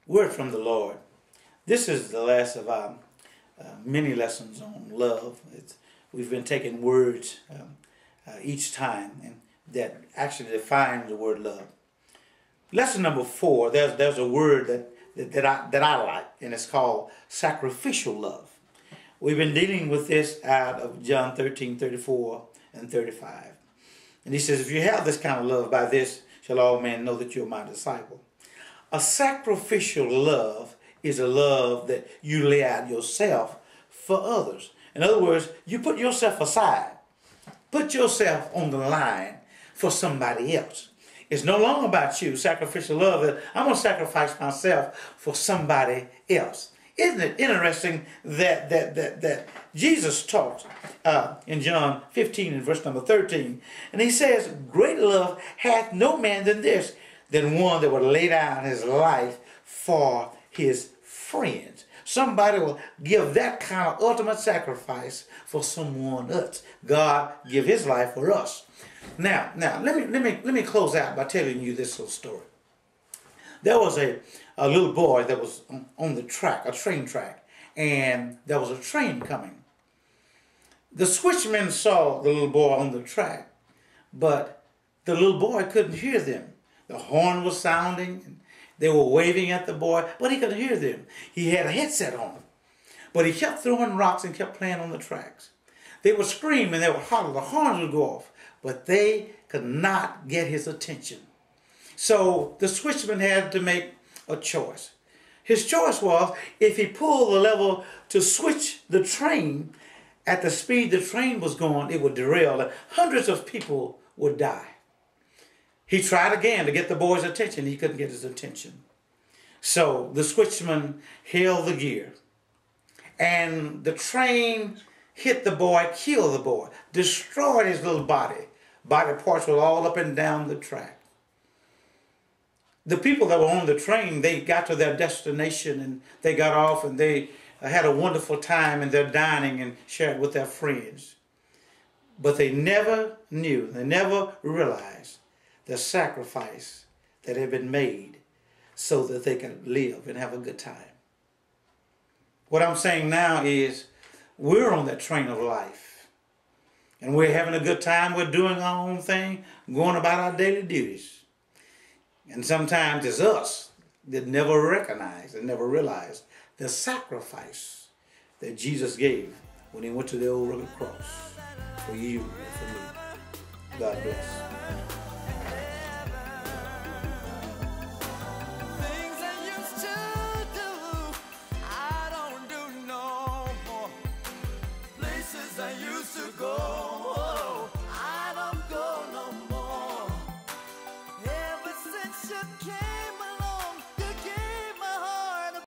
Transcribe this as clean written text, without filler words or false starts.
Word from the Lord. This is the last of our many lessons on love. We've been taking words each time and that actually define the word love. Lesson number 4, there's a word that I like, and it's called sacrificial love. We've been dealing with this out of John 13:34 and 35. And he says, if you have this kind of love, by this shall all men know that you're my disciple. A sacrificial love is a love that you lay out yourself for others. In other words, you put yourself aside. Put yourself on the line for somebody else. It's no longer about you. Sacrificial love is, I'm going to sacrifice myself for somebody else. Isn't it interesting that Jesus taught in John 15 and verse number 13, and he says, great love hath no man than this, than one that would lay down his life for his friends. Somebody will give that kind of ultimate sacrifice for someone else. God give his life for us. Now let me close out by telling you this little story. There was a little boy that was on the track, a train track, and there was a train coming. The switchman saw the little boy on the track, but the little boy couldn't hear them. The horn was sounding, and they were waving at the boy, but he couldn't hear them. He had a headset on, but he kept throwing rocks and kept playing on the tracks. They would scream and they would holler. The horns would go off, but they could not get his attention. So the switchman had to make a choice. His choice was, if he pulled the lever to switch the train at the speed the train was going, it would derail and hundreds of people would die. He tried again to get the boy's attention. He couldn't get his attention. So the switchman held the gear, and the train hit the boy, killed the boy, destroyed his little body. Body parts were all up and down the track. The people that were on the train, they got to their destination and they got off and they had a wonderful time and they're dining and shared with their friends. But they never knew, they never realized the sacrifice that had been made so that they could live and have a good time. What I'm saying now is we're on that train of life and we're having a good time. We're doing our own thing, going about our daily duties. And sometimes it's us that never recognize and never realize the sacrifice that Jesus gave when he went to the old rugged cross for you and for me. God bless.